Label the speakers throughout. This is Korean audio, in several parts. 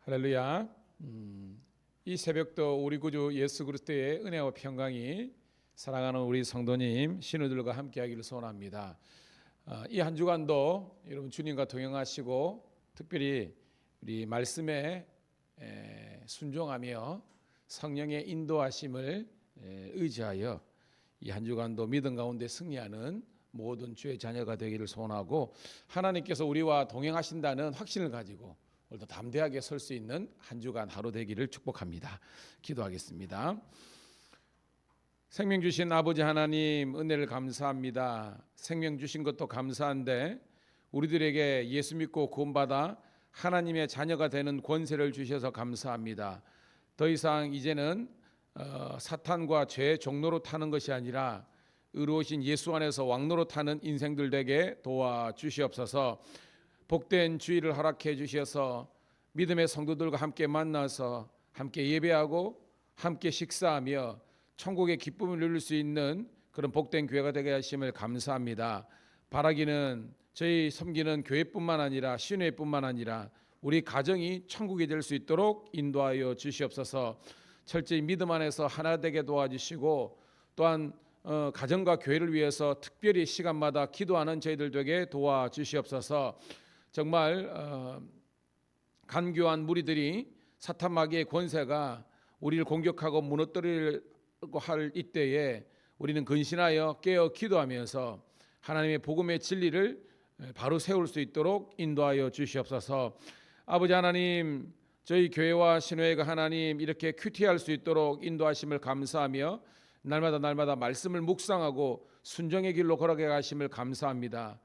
Speaker 1: 할렐루야. 이 새벽도 우리 구주 예수 그리스도의 은혜와 평강이 사랑하는 우리 성도님 신우들과 함께하기를 소원합니다. 이 한 주간도 여러분 주님과 동행하시고 특별히 우리 말씀에 순종하며 성령의 인도하심을 의지하여 이 한 주간도 믿음 가운데 승리하는 모든 주의 자녀가 되기를 소원하고, 하나님께서 우리와 동행하신다는 확신을 가지고 오늘도 담대하게 설 수 있는 한 주간 하루 되기를 축복합니다. 기도하겠습니다. 생명 주신 아버지 하나님, 은혜를 감사합니다. 생명 주신 것도 감사한데 우리들에게 예수 믿고 구원받아 하나님의 자녀가 되는 권세를 주셔서 감사합니다. 더 이상 이제는 사탄과 죄의 종로로 타는 것이 아니라 의로우신 예수 안에서 왕로로 타는 인생들 되게 도와주시옵소서. 복된 주일을 허락해 주셔서 믿음의 성도들과 함께 만나서 함께 예배하고 함께 식사하며 천국의 기쁨을 누릴 수 있는 그런 복된 교회가 되게 하심을 감사합니다. 바라기는 저희 섬기는 교회뿐만 아니라 신회뿐만 아니라 우리 가정이 천국이 될 수 있도록 인도하여 주시옵소서. 철저히 믿음 안에서 하나 되게 도와주시고, 또한 가정과 교회를 위해서 특별히 시간마다 기도하는 저희들 되게 도와주시옵소서. 정말 간교한 무리들이 사탄 마귀의 권세가 우리를 공격하고 무너뜨리려고 할 이때에 우리는 근신하여 깨어 기도하면서 하나님의 복음의 진리를 바로 세울 수 있도록 인도하여 주시옵소서. 아버지 하나님, 저희 교회와 신회가 하나님 이렇게 큐티할 수 있도록 인도하심을 감사하며 날마다 말씀을 묵상하고 순종의 길로 걸어가 가심을 감사합니다.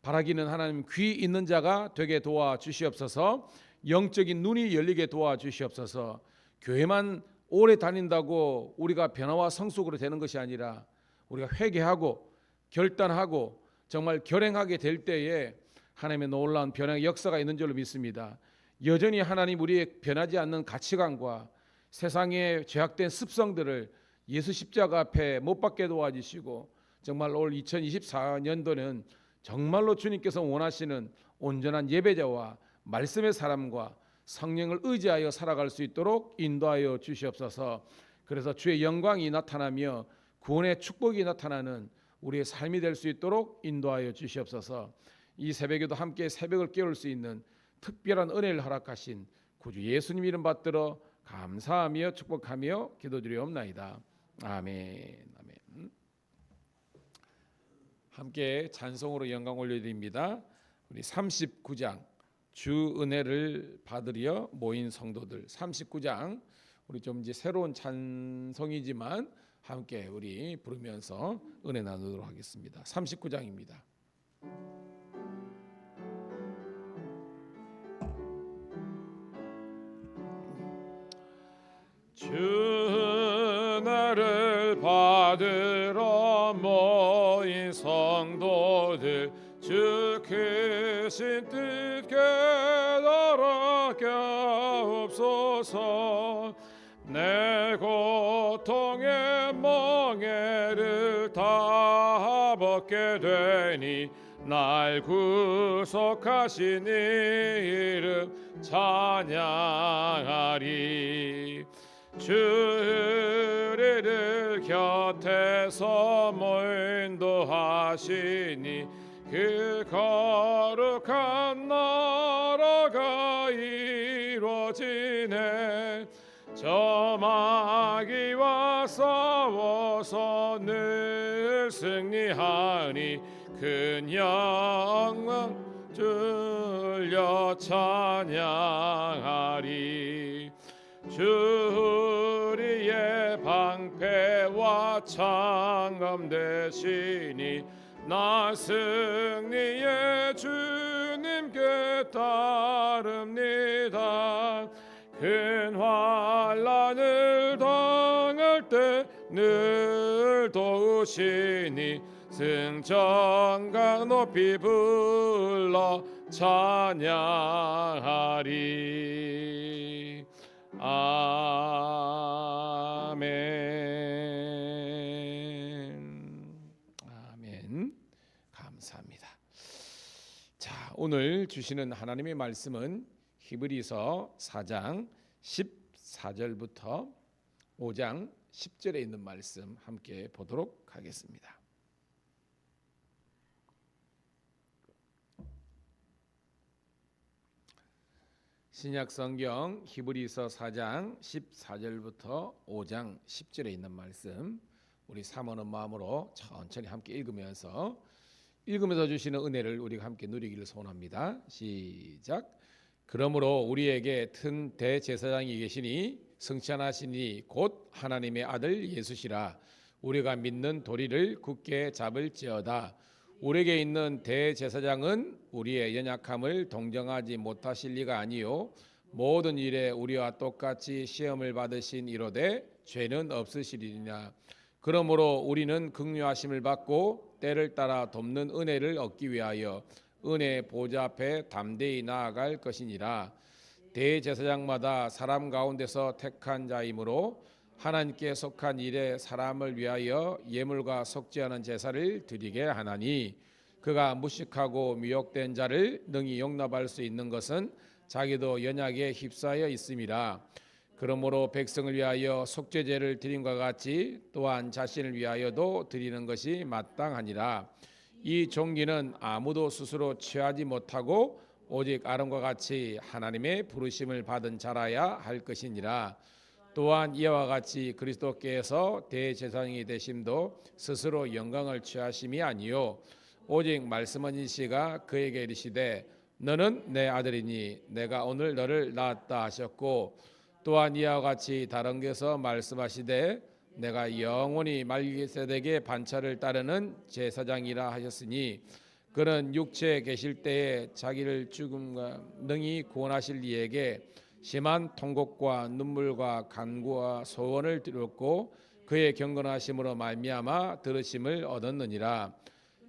Speaker 1: 바라기는 하나님 귀 있는 자가 되게 도와주시옵소서. 영적인 눈이 열리게 도와주시옵소서. 교회만 오래 다닌다고 우리가 변화와 성숙으로 되는 것이 아니라 우리가 회개하고 결단하고 정말 결행하게 될 때에 하나님의 놀라운 변화의 역사가 있는 줄로 믿습니다. 여전히 하나님 우리의 변하지 않는 가치관과 세상의 죄악된 습성들을 예수 십자가 앞에 못 박게 도와주시고, 정말 올 2024년도는 정말로 주님께서 원하시는 온전한 예배자와 말씀의 사람과 성령을 의지하여 살아갈 수 있도록 인도하여 주시옵소서. 그래서 주의 영광이 나타나며 구원의 축복이 나타나는 우리의 삶이 될 수 있도록 인도하여 주시옵소서. 이 새벽에도 함께 새벽을 깨울 수 있는 특별한 은혜를 허락하신 구주 예수님 이름 받들어 감사하며 축복하며 기도드리옵나이다. 아멘. 아멘. 함께 찬송으로 영광 올려드립니다. 우리 39장 주 은혜를 받으려 모인 성도들, 39장 우리 좀 이제 새로운 찬송이지만 함께 우리 부르면서 은혜 나누도록 하겠습니다. 39장입니다. 주 은혜를 받으러 모인 성도들, 주 크신 뜻 깨달게 하옵소서. 내 고통의 멍에를 다 벗게 되니 날 구속하신 이름 찬양하리. 주를 곁에서 인도하시니 그 거룩한 나라가 이루어지네. 저 마귀와 싸워서 늘 승리하니 큰 영광 들려 찬양하리. 주 우리의 방패와 창검 되시니 나 승리의 주님께 따릅니다. 큰 환난을 당할 때 늘 도우시니 승천강 높이 불러 찬양하리. 아멘. 아멘. 감사합니다. 자, 오늘 주시는 하나님의 말씀은 히브리서 4장 14절부터 5장 10절에 있는 말씀 함께 보도록 하겠습니다. 신약 성경 히브리서 4장 14절부터 5장 10절에 있는 말씀 우리 사모하는 마음으로 천천히 함께 읽으면서 주시는 은혜를 우리가 함께 누리기를 소원합니다. 시작. 그러므로 우리에게 큰 대제사장이 계시니 승천하시니 곧 하나님의 아들 예수시라. 우리가 믿는 도리를 굳게 잡을지어다. 우리에게 있는 대제사장은 우리의 연약함을 동정하지 못하실 리가 아니요 모든 일에 우리와 똑같이 시험을 받으신 이로되 죄는 없으시리니라. 그러므로 우리는 긍휼하심을 받고 때를 따라 돕는 은혜를 얻기 위하여 은혜 보좌 앞에 담대히 나아갈 것이니라. 대제사장마다 사람 가운데서 택한 자이므로 하나님께 속한 일에 사람을 위하여 예물과 속지 않은 제사를 드리게 하나니 그가 무식하고 미혹된 자를 능히 용납할 수 있는 것은 자기도 연약에 휩싸여 있음이라. 그러므로 백성을 위하여 속죄제를 드림과 같이 또한 자신을 위하여도 드리는 것이 마땅하니라. 이 종기는 아무도 스스로 취하지 못하고 오직 아론과 같이 하나님의 부르심을 받은 자라야 할 것이니라. 또한 이와 같이 그리스도께서 대제사장이 되심도 스스로 영광을 취하심이 아니요 오직 말씀하신 시가 그에게 이르시되 너는 내 아들이니 내가 오늘 너를 낳았다 하셨고 또한 이와 같이 다른 데서 말씀하시되 내가 영원히 말기세덱의 반차를 따르는 제사장이라 하셨으니 그는 육체에 계실 때에 자기를 죽음과 능히 구원하실 이에게 심한 통곡과 눈물과 간구와 소원을 들었고 그의 경건하심으로 말미암아 들으심을 얻었느니라.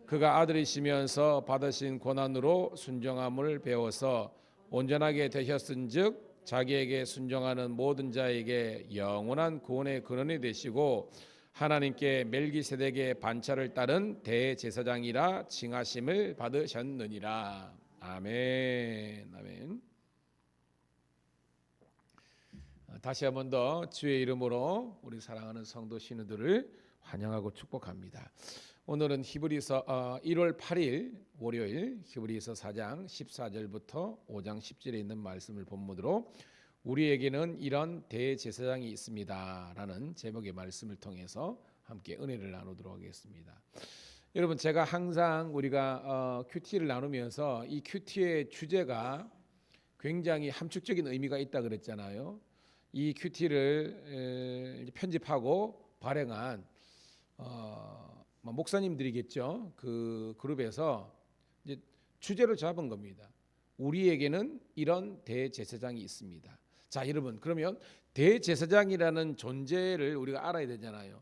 Speaker 1: 그가 아들이시면서 받으신 고난으로 순종함을 배워서 온전하게 되셨은즉 자기에게 순종하는 모든 자에게 영원한 구원의 근원이 되시고 하나님께 멜기세덱의 반차를 따른 대제사장이라 칭하심을 받으셨느니라. 아멘. 아멘. 다시 한 번 더 주의 이름으로 우리 사랑하는 성도 신우들을 환영하고 축복합니다. 오늘은 히브리서 1월 8일 월요일 히브리서 4장 14절부터 5장 10절에 있는 말씀을 본문으로 우리에게는 이런 대제사장이 있습니다라는 제목의 말씀을 통해서 함께 은혜를 나누도록 하겠습니다. 여러분 제가 항상 우리가 큐티를 나누면서 이 큐티의 주제가 굉장히 함축적인 의미가 있다 그랬잖아요. 이 큐티를 편집하고 발행한 목사님들이겠죠. 그 그룹에서 이제 주제로 잡은 겁니다. 우리에게는 이런 대제사장이 있습니다. 자, 여러분 그러면 대제사장이라는 존재를 우리가 알아야 되잖아요.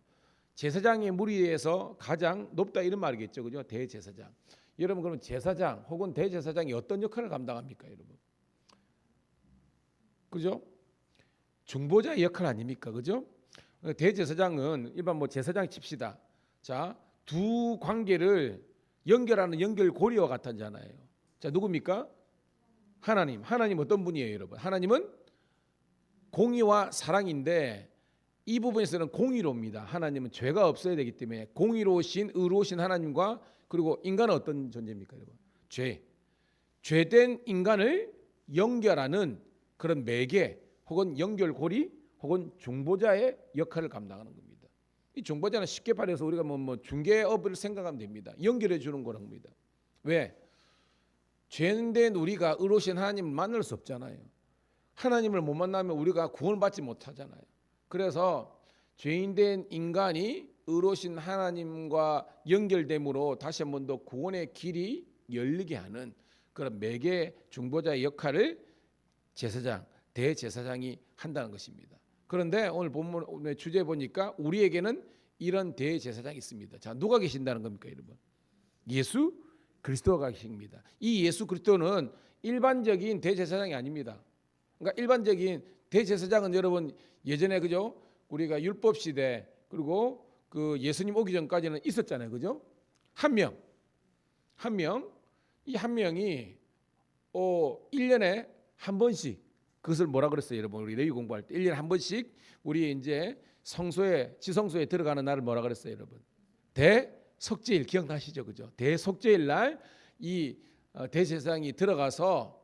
Speaker 1: 제사장의 무리에서 가장 높다 이런 말이겠죠, 그죠? 대제사장. 여러분 그러면 제사장 혹은 대제사장이 어떤 역할을 감당합니까, 여러분? 그죠? 중보자의 역할 아닙니까, 그죠? 대제사장은 일반 제사장 칩시다. 자, 두 관계를 연결하는 연결고리와 같았잖아요. 자, 누굽니까? 하나님. 하나님 어떤 분이에요, 여러분? 하나님은 공의와 사랑인데 이 부분에서는 공의로입니다. 하나님은 죄가 없어야 되기 때문에 공의로우신 의로우신 하나님과 그리고 인간은 어떤 존재입니까, 여러분? 죄된 인간을 연결하는 그런 매개 혹은 연결고리 혹은 중보자의 역할을 감당하는 겁니다. 이 중보자는 쉽게 말해서 우리가 중개업을 생각하면 됩니다. 연결해 주는 거랍니다. 왜? 죄된 우리가 의로우신 하나님을 만날 수 없잖아요. 하나님을 못 만나면 우리가 구원을 받지 못하잖아요. 그래서 죄인된 인간이 의로우신 하나님과 연결됨으로 다시 한 번 더 구원의 길이 열리게 하는 그런 매개 중보자의 역할을 제사장, 대제사장이 한다는 것입니다. 그런데 오늘 본문의 주제 보니까 우리에게는 이런 대제사장이 있습니다. 자, 누가 계신다는 겁니까, 여러분? 예수 그리스도가 계십니다. 이 예수 그리스도는 일반적인 대제사장이 아닙니다. 그러니까 일반적인 대제사장은 여러분 예전에 그죠? 우리가 율법 시대 그리고 그 예수님 오기 전까지는 있었잖아요, 그죠? 한 명, 이 한 명이 1년에 한 번씩 그것을 뭐라 그랬어요, 여러분? 우리 레위 공부할 때 1년에 한 번씩 우리 이제 성소에 지성소에 들어가는 날을 뭐라 그랬어요, 여러분? 대속죄일 기억나시죠, 그죠? 대속죄일 날 이 대제사장이 들어가서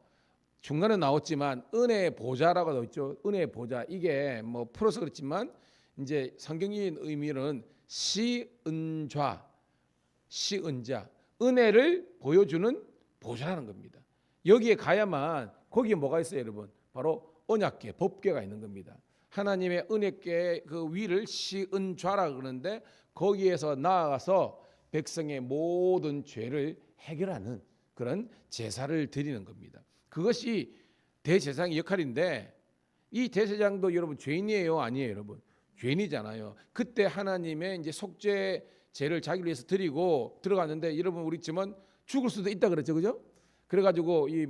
Speaker 1: 중간에 나왔지만 은혜의 보좌라고 되어 있죠. 은혜의 보좌 이게 뭐 풀어서 그렇지만 이제 성경적인 의미는 시은좌, 시은자, 은혜를 보여주는 보좌라는 겁니다. 여기에 가야만 거기에 뭐가 있어요, 여러분? 바로 언약궤, 법궤가 있는 겁니다. 하나님의 은혜궤 그 위를 시은좌라 그러는데 거기에서 나아가서 백성의 모든 죄를 해결하는 그런 제사를 드리는 겁니다. 그것이 대제사장의 역할인데 이 대제사장도 여러분 죄인이에요, 아니에요, 여러분? 죄인이잖아요. 그때 하나님의 이제 속죄 죄를 자기를 위해서 드리고 들어갔는데 여러분 우리 지금 죽을 수도 있다 그랬죠, 그죠? 그래가지고 이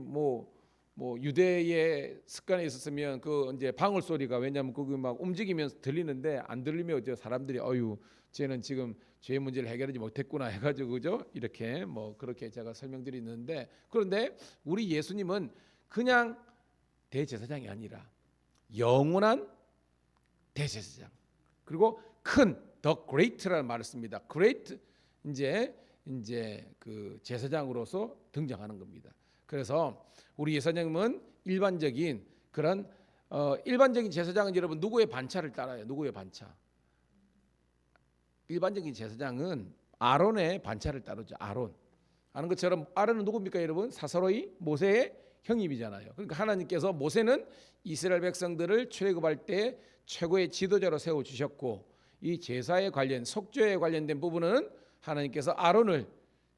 Speaker 1: 뭐 유대의 습관에 있었으면 그 이제 방울 소리가 왜냐하면 그게 막 움직이면서 들리는데 안 들리면 이제 사람들이 어유 쟤는 지금 죄의 문제를 해결하지 못했구나 해가지고 그죠? 이렇게 뭐 그렇게 제가 설명드리는데 그런데 우리 예수님은 그냥 대제사장이 아니라 영원한 대제사장 그리고 큰 the great라는 말을 씁니다. great 이제 그 제사장으로서 등장하는 겁니다. 그래서 우리 예수님은 일반적인 그런 일반적인 제사장은 여러분 누구의 반차를 따라요? 누구의 반차? 일반적인 제사장은 아론의 반차를 따르죠. 아론. 아는 것처럼 아론은 누굽니까, 여러분? 사사로이 모세의 형님이잖아요. 그러니까 하나님께서 모세는 이스라엘 백성들을 출애굽할 때 최고의 지도자로 세워 주셨고 이 제사에 관련 속죄에 관련된 부분은 하나님께서 아론을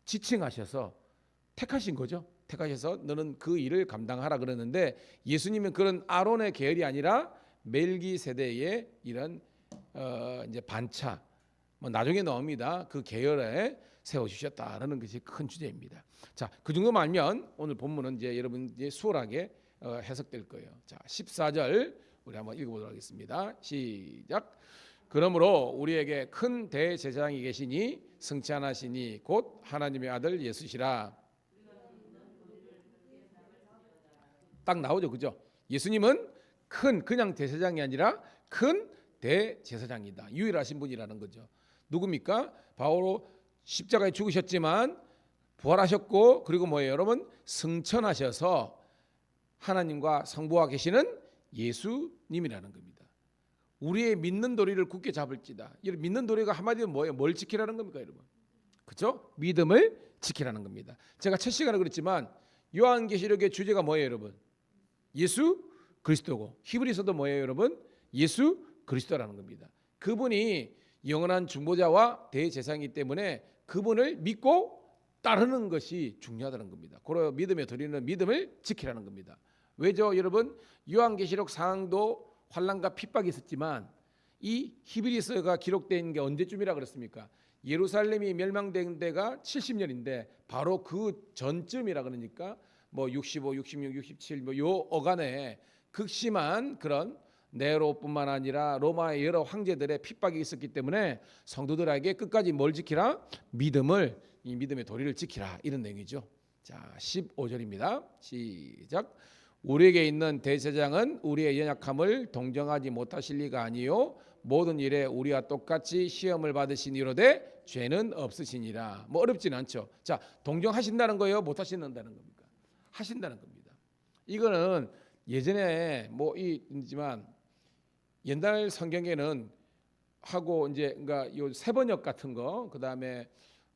Speaker 1: 지칭하셔서 택하신 거죠. 택하셔서 너는 그 일을 감당하라 그러는데 예수님은 그런 아론의 계열이 아니라 멜기세덱의 이런 이제 반차 뭐 나중에 나옵니다. 그 계열에 세워 주셨다라는 것이 큰 주제입니다. 자, 그 정도만 알면 오늘 본문은 이제 여러분 이제 수월하게 해석될 거예요. 자, 14절 우리 한번 읽어보도록 하겠습니다. 시작. 그러므로 우리에게 큰 대제사장이 계시니 승천하시니 곧 하나님의 아들 예수시라. 딱 나오죠, 그죠? 예수님은 큰 그냥 대제사장이 아니라 큰 대제사장이다. 유일하신 분이라는 거죠. 누굽니까? 바로 십자가에 죽으셨지만 부활하셨고 그리고 뭐예요, 여러분? 승천하셔서 하나님과 성부와 계시는 예수님이라는 겁니다. 우리의 믿는 도리를 굳게 잡을지다. 이 믿는 도리가 한마디로 뭐예요? 뭘 지키라는 겁니까, 여러분? 그렇죠? 믿음을 지키라는 겁니다. 제가 첫 시간에 그랬지만 요한계시록의 주제가 뭐예요, 여러분? 예수 그리스도고 히브리서도 뭐예요, 여러분? 예수 그리스도라는 겁니다. 그분이 영원한 중보자와 대제사장이기 때문에 그분을 믿고 따르는 것이 중요하다는 겁니다. 그러 믿음에 드리는 믿음을 지키라는 겁니다. 왜죠, 여러분? 요한계시록 상황도 환난과 핍박이 있었지만 이 히브리서가 기록된 게 언제쯤이라 그랬습니까? 예루살렘이 멸망된 데가 70년인데 바로 그 전쯤이라 그러니까 뭐 65, 66, 67 뭐 요 어간에 극심한 그런 네로뿐만 아니라 로마의 여러 황제들의 핍박이 있었기 때문에 성도들에게 끝까지 뭘 지키라? 믿음을 이 믿음의 도리를 지키라 이런 내용이죠. 자, 15절입니다. 시작. 우리에게 있는 대제사장은 우리의 연약함을 동정하지 못하실 리가 아니요 모든 일에 우리와 똑같이 시험을 받으신 이로되 죄는 없으시니라. 뭐 어렵지는 않죠. 자, 동정하신다는 거예요, 못 하신다는 겁니까? 하신다는 겁니다. 이거는 예전에 뭐 있지만 옛날 성경에는 하고 이제 그러니까 요 세번역 같은 거 그다음에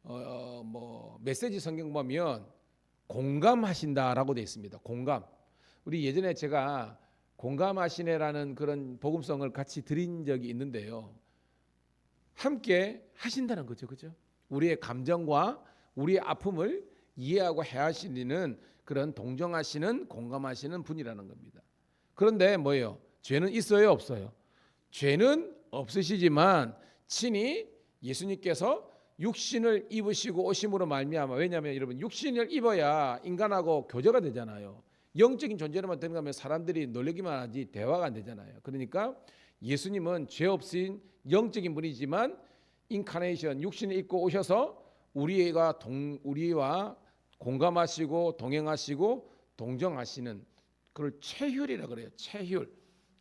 Speaker 1: 뭐 메시지 성경 보면 공감하신다라고 되어 있습니다. 공감. 우리 예전에 제가 공감하시네라는 그런 복음성을 같이 드린 적이 있는데요. 함께 하신다는 거죠, 그죠? 우리의 감정과 우리의 아픔을 이해하고 헤아리시는 그런 동정하시는 공감하시는 분이라는 겁니다. 그런데 뭐예요? 죄는 있어요, 없어요? 죄는 없으시지만 친히 예수님께서 육신을 입으시고 오심으로 말미암아 왜냐하면 여러분 육신을 입어야 인간하고 교제가 되잖아요. 영적인 존재로만 되는가면 사람들이 놀리기만 하지 대화가 안 되잖아요. 그러니까 예수님은 죄 없인 영적인 분이지만 인카네이션 육신을 입고 오셔서 우리와 공감하시고 동행하시고 동정하시는 그걸 채휼이라 그래요. 채휼.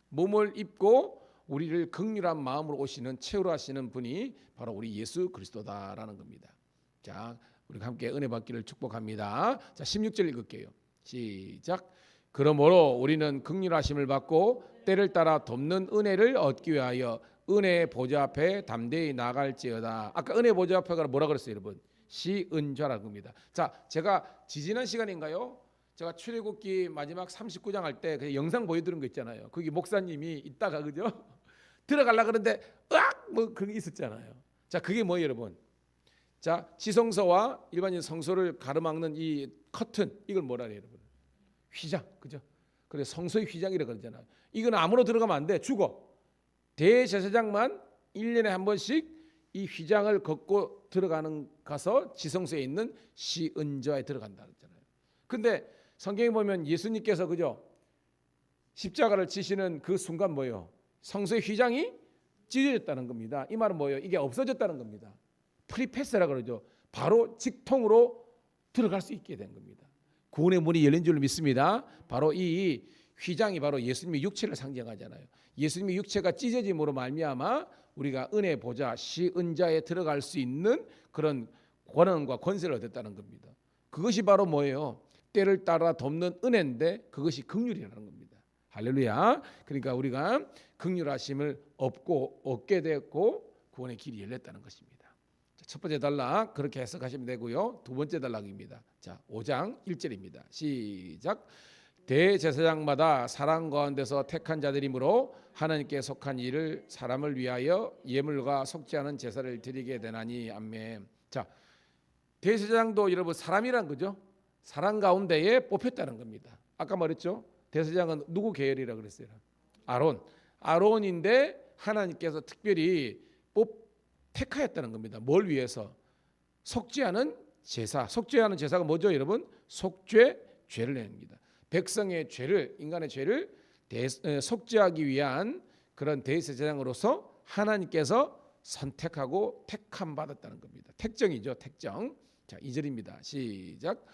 Speaker 1: 몸을 입고 우리를 긍휼한 마음으로 오시는 채울하시는 분이 바로 우리 예수 그리스도다라는 겁니다. 자, 우리 함께 은혜 받기를 축복합니다. 자, 16절 읽을게요. 시작. 그러므로 우리는 긍휼하심을 받고 때를 따라 돕는 은혜를 얻기 위하여 은혜의 보좌 앞에 담대히 나갈지어다. 아까 은혜 보좌 앞에가 뭐라 그랬어요, 여러분? 시은좌라는 겁니다. 자, 제가 지지난 시간인가요? 제가 출애굽기 마지막 39장 할 때 그 영상 보여드린 거 있잖아요. 거기 목사님이 있다가 그죠? 들어가려 그러는데 으악 뭐 그런 게 있었잖아요. 자, 그게 뭐예요, 여러분? 자, 지성소와 일반인 성소를 가로막는 이 커튼, 이걸 뭐라 해요, 여러분? 휘장, 그죠? 그래 성소의 휘장이라 그러잖아요. 이건 아무나 들어가면 안 돼, 죽어. 대제사장만 1년에 한 번씩 이 휘장을 걷고 들어가는 가서 지성소에 있는 시은좌에 들어간다 그랬잖아요. 근데 성경에 보면 예수님께서 그죠? 십자가를 지시는 그 순간 뭐예요? 성소의 휘장이 찢어졌다는 겁니다. 이 말은 뭐예요? 이게 없어졌다는 겁니다. 프리패스라 그러죠. 바로 직통으로 들어갈 수 있게 된 겁니다. 구원의 문이 열린 줄 믿습니다. 바로 이 휘장이 바로 예수님의 육체를 상징하잖아요. 예수님의 육체가 찢어짐으로 말미암아 우리가 은혜 보좌 시은좌에 들어갈 수 있는 그런 권한과 권세를 얻었다는 겁니다. 그것이 바로 뭐예요? 때를 따라 돕는 은혜인데 그것이 긍휼이라는 겁니다. 할렐루야. 그러니까 우리가 긍휼하심을 얻게 됐고 구원의 길이 열렸다는 것입니다. 첫 번째 단락 그렇게 해석하시면 되고요. 두 번째 단락입니다. 자, 5장 1절입니다. 시작. 대제사장마다 사람 가운데서 택한 자들이므로 하나님께 속한 일을 사람을 위하여 예물과 속지 않은 제사를 드리게 되나니 아멘. 자, 대제사장도 여러분 사람이란 거죠. 사람 가운데에 뽑혔다는 겁니다. 아까 말했죠. 대제사장은 누구 계열이라 그랬어요? 아론인데 하나님께서 특별히 택하였다는 겁니다. 뭘 위해서? 속지 않은 제사. 속지 않은 제사가 뭐죠, 여러분? 속죄 죄를 내립니다. 백성의 죄를, 인간의 죄를 속죄하기 위한 그런 대제사장으로서 하나님께서 선택하고 택함 받았다는 겁니다. 택정이죠, 택정. 자, 2절입니다. 시작.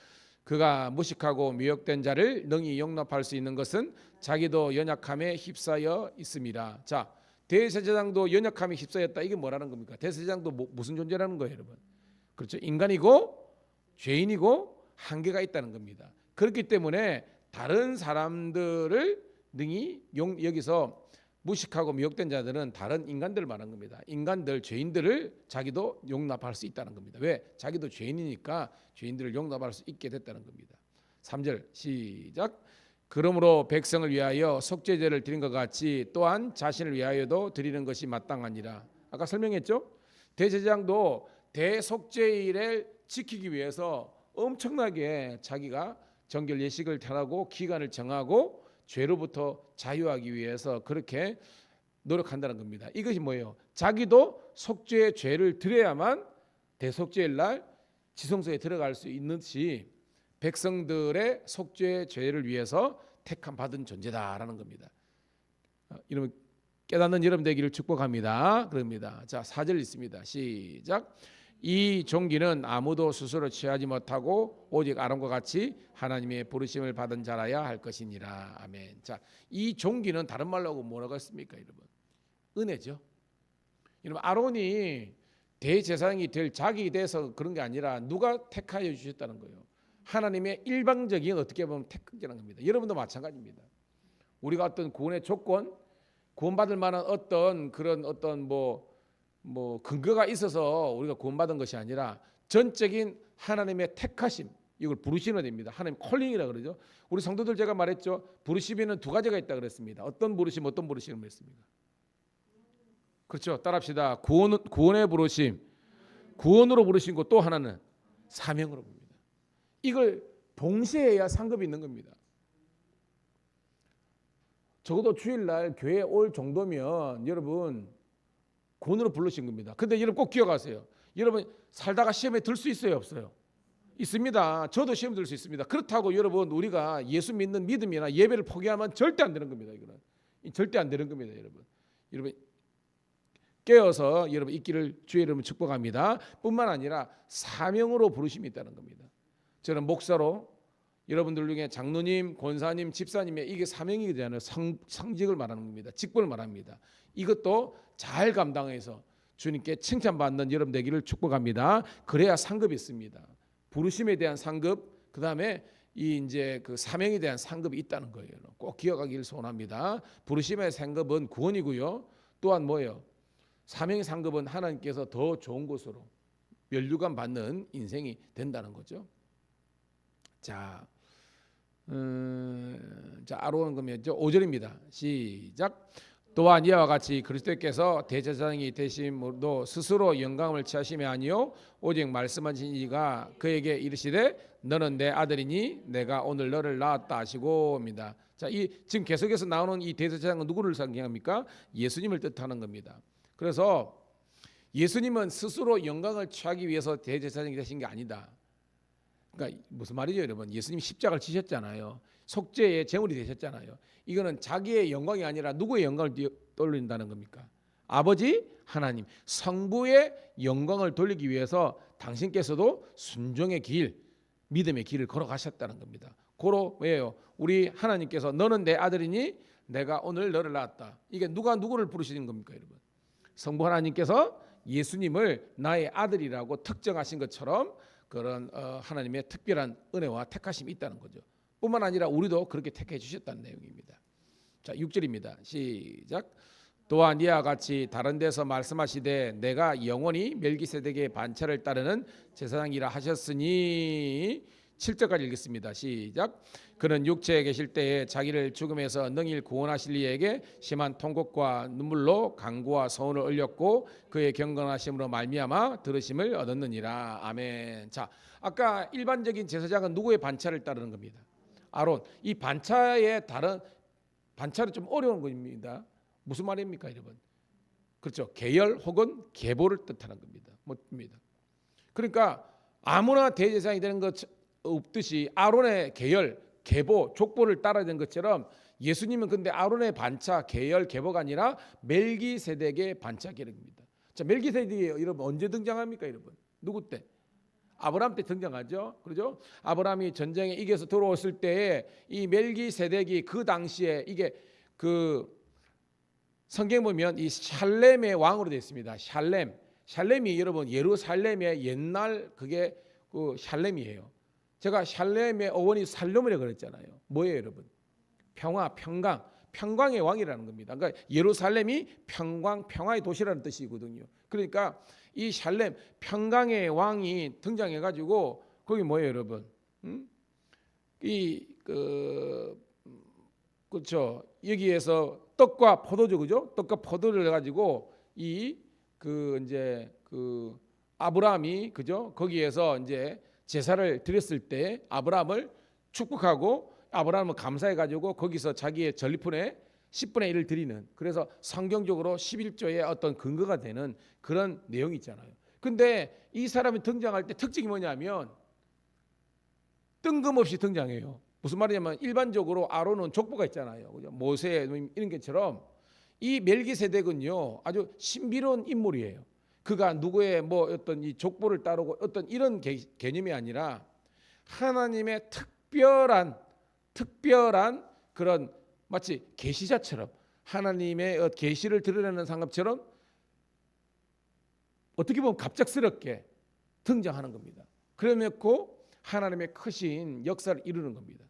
Speaker 1: 그가 무식하고 미혹된 자를 능히 용납할 수 있는 것은 자기도 연약함에 휩싸여 있음이라. 자, 대제사장도 연약함에 휩싸였다. 이게 뭐라는 겁니까? 대제사장도 무슨 존재라는 거예요, 여러분? 그렇죠. 인간이고 죄인이고 한계가 있다는 겁니다. 그렇기 때문에 다른 사람들을 능히 여기서 무식하고 미혹된 자들은 다른 인간들을 말하는 겁니다. 인간들, 죄인들을 자기도 용납할 수 있다는 겁니다. 왜? 자기도 죄인이니까 죄인들을 용납할 수 있게 됐다는 겁니다. 3절 시작. 그러므로 백성을 위하여 속죄제를 드린 것 같이 또한 자신을 위하여도 드리는 것이 마땅하니라. 아까 설명했죠? 대제사장도 대속죄일을 지키기 위해서 엄청나게 자기가 정결 예식을 하고 기간을 정하고 죄로부터 자유하기 위해서 그렇게 노력한다는 겁니다. 이것이 뭐예요? 자기도 속죄의 죄를 드려야만 대속죄일 날 지성소에 들어갈 수 있는지 백성들의 속죄의 죄를 위해서 택함 받은 존재다라는 겁니다. 이러면 깨닫는 여러분 되기를 축복합니다. 그럽니다. 자, 4절 있습니다. 시작. 이 종기는 아무도 스스로 취하지 못하고 오직 아론과 같이 하나님의 부르심을 받은 자라야 할 것이니라. 아멘. 자, 이 종기는 다른 말로 하고 뭐라고 했습니까, 여러분? 은혜죠. 여러분, 아론이 대제사장이 될 자격이 돼서 그런 게 아니라 누가 택하여 주셨다는 거예요. 하나님의 일방적인 어떻게 보면 택하는 겁니다. 여러분도 마찬가지입니다. 우리가 어떤 구원의 조건, 구원받을 만한 어떤 그런 어떤 뭐 근거가 있어서 우리가 구원받은 것이 아니라 전적인 하나님의 택하심, 이걸 부르심으로 됩니다. 하나님 콜링이라 그러죠. 우리 성도들 제가 말했죠. 부르심에는 두 가지가 있다 그랬습니다. 어떤 부르심, 어떤 부르심을 했습니까? 그렇죠. 따라합시다. 구원의 부르심, 구원으로 부르신 것, 또 하나는 사명으로 부릅니다. 이걸 동시에 해야 상급이 있는 겁니다. 적어도 주일날 교회에 올 정도면 여러분 구원으로 부르신 겁니다. 근데 여러분 꼭 기억하세요. 여러분 살다가 시험에 들 수 있어요, 없어요? 있습니다. 저도 시험 들 수 있습니다. 그렇다고 여러분 우리가 예수 믿는 믿음이나 예배를 포기하면 절대 안 되는 겁니다. 이거는 절대 안 되는 겁니다, 여러분. 여러분 깨어서 여러분 있기를 주의 이름으로 축복합니다. 뿐만 아니라 사명으로 부르심이 있다는 겁니다. 저는 목사로 여러분들 중에 장로님, 권사님, 집사님의 이게 사명이잖아요. 상직을 말하는 겁니다. 직분을 말합니다. 이것도 잘 감당해서 주님께 칭찬받는 여러분 되기를 축복합니다. 그래야 상급이 있습니다. 부르심에 대한 상급, 그 다음에 이 이제 그 사명에 대한 상급이 있다는 거예요. 꼭 기억하기를 소원합니다. 부르심의 상급은 구원이고요. 또한 뭐예요? 사명의 상급은 하나님께서 더 좋은 곳으로 면류관 받는 인생이 된다는 거죠. 자, 아로는 그러면죠. 5절입니다. 시작. 또한 이와 같이 그리스도께서 대제사장이 되심으로도 스스로 영광을 취하심이 아니요 오직 말씀하신 이가 그에게 이르시되 너는 내 아들이니 내가 오늘 너를 낳았다 하시고입니다. 자, 이 지금 계속해서 나오는 이 대제사장은 누구를 상징합니까? 예수님을 뜻하는 겁니다. 그래서 예수님은 스스로 영광을 취하기 위해서 대제사장이 되신 게 아니다. 그러니까 무슨 말이죠, 여러분? 예수님 십자가를 지셨잖아요. 속죄의 제물이 되셨잖아요. 이거는 자기의 영광이 아니라 누구의 영광을 돌린다는 겁니까? 아버지 하나님, 성부의 영광을 돌리기 위해서 당신께서도 순종의 길, 믿음의 길을 걸어가셨다는 겁니다. 고로 왜요? 우리 하나님께서 너는 내 아들이니 내가 오늘 너를 낳았다. 이게 누가 누구를 부르시는 겁니까, 여러분? 성부 하나님께서 예수님을 나의 아들이라고 특정하신 것처럼 그런 하나님의 특별한 은혜와 택하심이 있다는 거죠. 뿐만 아니라 우리도 그렇게 택해 주셨다는 내용입니다. 자, 6절입니다. 시작. 또한 이와 같이 다른 데서 말씀하시되 내가 영원히 멜기세덱의 반차를 따르는 제사장이라 하셨으니 7절까지 읽겠습니다. 시작. 그는 육체에 계실 때에 자기를 죽음에서 능히 구원하실 이에게 심한 통곡과 눈물로 간구와 서원을 올렸고 그의 경건하심으로 말미암아 들으심을 얻었느니라. 아멘. 자, 아까 일반적인 제사장은 누구의 반차를 따르는 겁니다? 아론. 이 반차의 다른 반차는 좀 어려운 겁니다. 무슨 말입니까, 여러분? 그렇죠. 계열 혹은 계보를 뜻하는 겁니다. 뭐입니다. 그러니까 아무나 대제사장이 되는 것 없듯이 아론의 계열, 계보, 족보를 따라야 되는 것처럼 예수님은 근데 아론의 반차, 계열, 계보가 아니라 멜기세덱의 반차 계력입니다. 자, 멜기세덱이 여러분 언제 등장합니까, 여러분? 누구 때? 아브라함 때 등장하죠. 그렇죠? 아브라함이 전쟁에 이겨서 돌아왔을 때에 이 멜기세덱이 그 당시에 이게 그 성경 보면 이 샬렘의 왕으로 되어 있습니다. 샬렘이 여러분 예루살렘의 옛날 그게 그 샬렘이에요. 제가 샬렘의 어원이 살롬이라고 그랬잖아요. 뭐예요, 여러분? 평화, 평강, 평강의 왕이라는 겁니다. 그러니까 예루살렘이 평강, 평화의 도시라는 뜻이거든요. 그러니까 이 샬렘, 평강의 왕이 등장해가지고 거기 뭐예요, 여러분? 그렇죠. 여기에서 떡과 포도주, 그죠? 떡과 포도를 가지고 이제 아브라함이 그죠? 거기에서 이제 제사를 드렸을 때 아브라함을 축복하고 아브라함을 감사해 가지고 거기서 자기의 전리품의 10분의 1을 드리는, 그래서 성경적으로 11조의 어떤 근거가 되는 그런 내용이 있잖아요. 근데 이 사람이 등장할 때 특징이 뭐냐면 뜬금없이 등장해요. 무슨 말이냐면 일반적으로 아론은 족보가 있잖아요. 그죠? 모세 이런 것처럼 이 멜기세덱은요 아주 신비로운 인물이에요. 그가 누구의 뭐 어떤 이 족보를 따르고 어떤 이런 개념이 아니라 하나님의 특별한 그런 마치 계시자처럼 하나님의 계시를 드러내는 상급처럼 어떻게 보면 갑작스럽게 등장하는 겁니다. 그러면고 하나님의 크신 역사를 이루는 겁니다.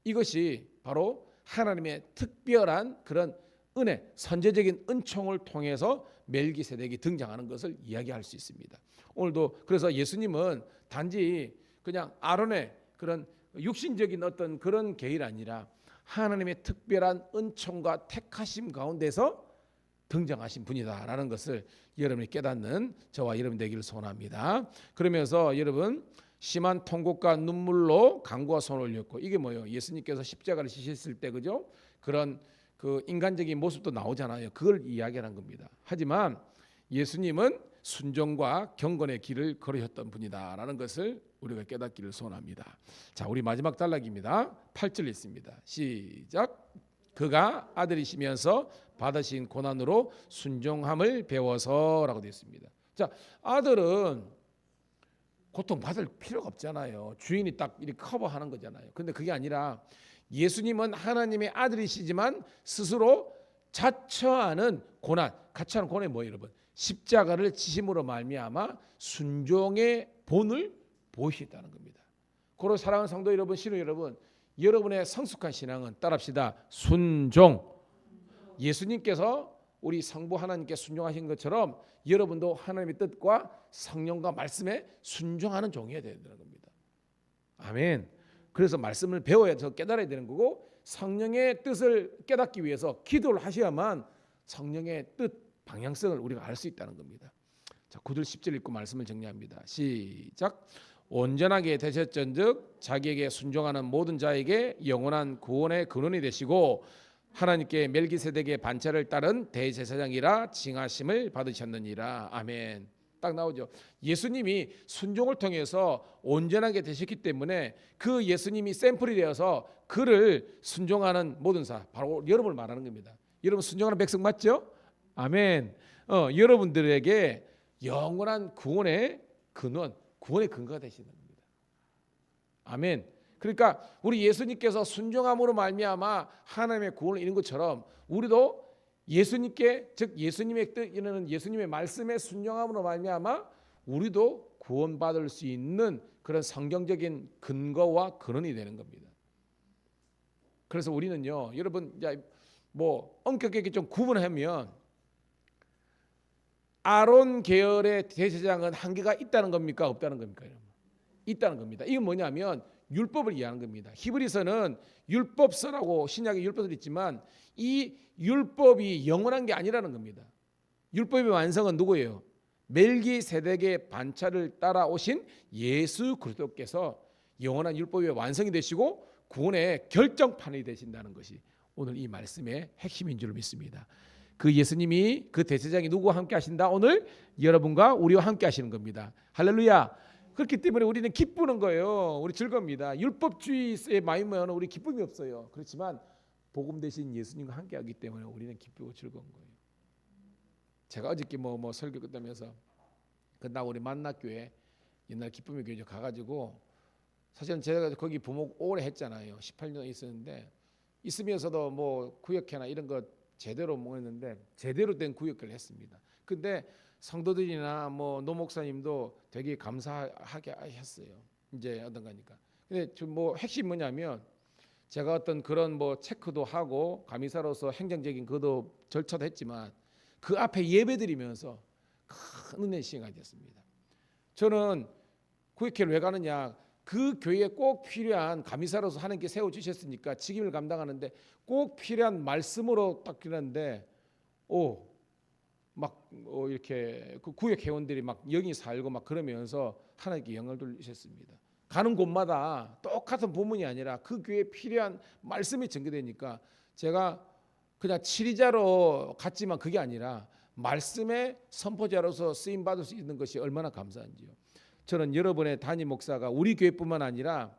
Speaker 1: 이것이 바로 하나님의 특별한 그런 은혜, 선제적인 은총을 통해서 멜기세덱이 등장하는 것을 이야기할 수 있습니다. 오늘도 그래서 예수님은 단지 그냥 아론의 그런 육신적인 어떤 그런 계율이 아니라 하나님의 특별한 은총과 택하심 가운데서 등장하신 분이다라는 것을 여러분이 깨닫는 저와 여러분 되기를 소원합니다. 그러면서 여러분 심한 통곡과 눈물로 간구와 손을 올렸고, 이게 뭐예요? 예수님께서 십자가를 지셨을 때 그죠? 그런 그 인간적인 모습도 나오잖아요. 그걸 이야기하는 겁니다. 하지만 예수님은 순종과 경건의 길을 걸으셨던 분이다라는 것을 우리가 깨닫기를 소원합니다. 자, 우리 마지막 단락입니다. 8절 있습니다. 시작. 그가 아들이시면서 받으신 고난으로 순종함을 배워서라고 되어 있습니다. 자, 아들은 고통받을 필요가 없잖아요. 주인이 딱 이렇게 커버하는 거잖아요. 근데 그게 아니라 예수님은 하나님의 아들이시지만 스스로 자처하는 고난, 가처하는 고난이 뭐예요, 여러분? 십자가를 지심으로 말미암아 순종의 본을 보이셨다는 겁니다. 고로 사랑하는 성도 여러분, 신우 여러분, 여러분의 성숙한 신앙은 따라합시다. 순종. 예수님께서 우리 성부 하나님께 순종하신 것처럼 여러분도 하나님의 뜻과 성령과 말씀에 순종하는 종이어야 되는 겁니다. 아멘. 그래서 말씀을 배워야 더 깨달아야 되는 거고, 성령의 뜻을 깨닫기 위해서 기도를 하셔야만 성령의 뜻 방향성을 우리가 알 수 있다는 겁니다. 자, 9절 10절 읽고 말씀을 정리합니다. 시작. 온전하게 되셨전즉 자기에게 순종하는 모든 자에게 영원한 구원의 근원이 되시고 하나님께 멜기세덱의 반차를 따른 대제사장이라 칭하심을 받으셨느니라. 아멘. 딱 나오죠. 예수님이 순종을 통해서 온전하게 되셨기 때문에 그 예수님이 샘플이 되어서 그를 순종하는 모든 사, 바로 여러분을 말하는 겁니다. 여러분 순종하는 백성 맞죠? 아멘. 여러분들에게 영원한 구원의 근원, 구원의 근거가 되시는 겁니다. 아멘. 그러니까 우리 예수님께서 순종함으로 말미암아 하나님의 구원을 이룬 것처럼 우리도 예수님께, 즉 예수님의 뜻이는 예수님의 말씀에 순종함으로 말미암아 우리도 구원받을 수 있는 그런 성경적인 근거와 근원이 되는 겁니다. 그래서 우리는요, 여러분, 뭐 엄격하게 좀 구분하면 아론 계열의 대제사장은 한계가 있다는 겁니까, 없다는 겁니까? 있다는 겁니다. 이건 뭐냐면 율법을 이해하는 겁니다. 히브리서는 율법서라고 신약에 율법을 있지만 이 율법이 영원한 게 아니라는 겁니다. 율법의 완성은 누구예요? 멜기세덱의 반차를 따라오신 예수 그리스도께서 영원한 율법의 완성이 되시고 구원의 결정판이 되신다는 것이 오늘 이 말씀의 핵심인 줄 믿습니다. 그 예수님이, 그 대제사장이 누구와 함께 하신다? 오늘 여러분과 우리와 함께 하시는 겁니다. 할렐루야. 그렇기 때문에 우리는 기쁘는 거예요. 우리 즐겁니다. 율법주의에 마이면 우리 기쁨이 없어요. 그렇지만 복음 대신 예수님과 함께하기 때문에 우리는 기쁘고 즐거운 거예요. 제가 어저께 뭐 설교 끝나면서 끝나고 우리 만나교회, 옛날 기쁨의 교회 가가지고, 사실은 제가 거기 부목 오래 했잖아요. 18년 있었는데 있으면서도 뭐 구역회나 이런 거 제대로 못 했는데 제대로 된 구역회를 했습니다. 근데 성도들이나 뭐 노 목사님도 되게 감사하게 하셨어요. 이제 어떤 거니까. 근데 뭐 핵심 뭐냐면 제가 어떤 그런 뭐 체크도 하고 감리사로서 행정적인 그도 절차도 했지만 그 앞에 예배드리면서 큰 은혜 시간이 됐습니다. 저는 구역회를 왜 가느냐? 그 교회에 꼭 필요한 감리사로서 하나님께 세워 주셨으니까 직임을 감당하는데 꼭 필요한 말씀으로 딱 그러는데 이렇게 그 구역 회원들이 막 영이 살고 막 그러면서 하나님께 영을 돌리셨습니다. 가는 곳마다 똑같은 본문이 아니라 그 교회에 필요한 말씀이 전개되니까 제가 그냥 치리자로 갔지만 그게 아니라 말씀의 선포자로서 쓰임 받을 수 있는 것이 얼마나 감사한지요. 저는 여러분의 담임 목사가 우리 교회뿐만 아니라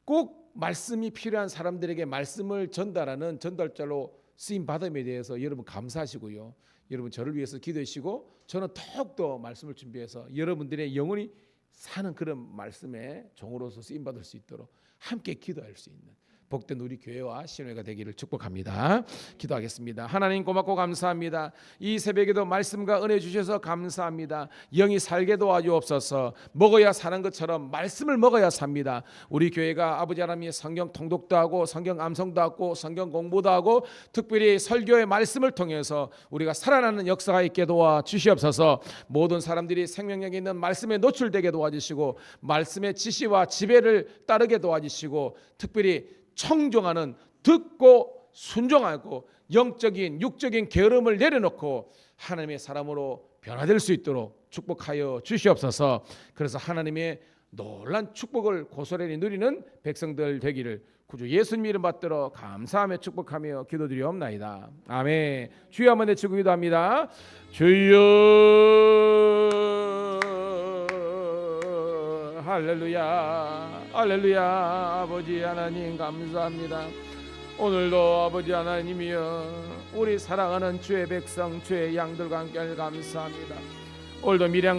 Speaker 1: 꼭 말씀이 필요한 사람들에게 말씀을 전달하는 전달자로 쓰임 받음에 대해서 여러분 감사하시고요. 여러분 저를 위해서 기도해 주시고 저는 더욱더 말씀을 준비해서 여러분들의 영혼이 사는 그런 말씀의 종으로서 쓰임 받을 수 있도록 함께 기도할 수 있는 복된 우리 교회와 신회가 되기를 축복합니다. 기도하겠습니다. 하나님 고맙고 감사합니다. 이 새벽에도 말씀과 은혜 주셔서 감사합니다. 영이 살게 도와주옵소서. 먹어야 사는 것처럼 말씀을 먹어야 삽니다. 우리 교회가 아버지 하나님의 성경 통독도 하고 성경 암송도 하고 성경 공부도 하고 특별히 설교의 말씀을 통해서 우리가 살아나는 역사가 있게 도와주시옵소서. 모든 사람들이 생명력이 있는 말씀에 노출되게 도와주시고 말씀의 지시와 지배를 따르게 도와주시고 특별히 청종하는, 듣고 순종하고 영적인 육적인 게으름을 내려놓고 하나님의 사람으로 변화될 수 있도록 축복하여 주시옵소서. 그래서 하나님의 놀란 축복을 고스란히 누리는 백성들 되기를 구주 예수님 이름 받들어 감사하며 축복하며 기도드리옵나이다. 아멘. 주여 한번 외치고 기도합니다. 주여. 할렐루야. 할렐루야. 아버지 하나님 감사합니다. 오늘도 아버지 하나님이여 우리 사랑하는 주의 백성 주의 양들과 함께 감사합니다. 오늘도 미량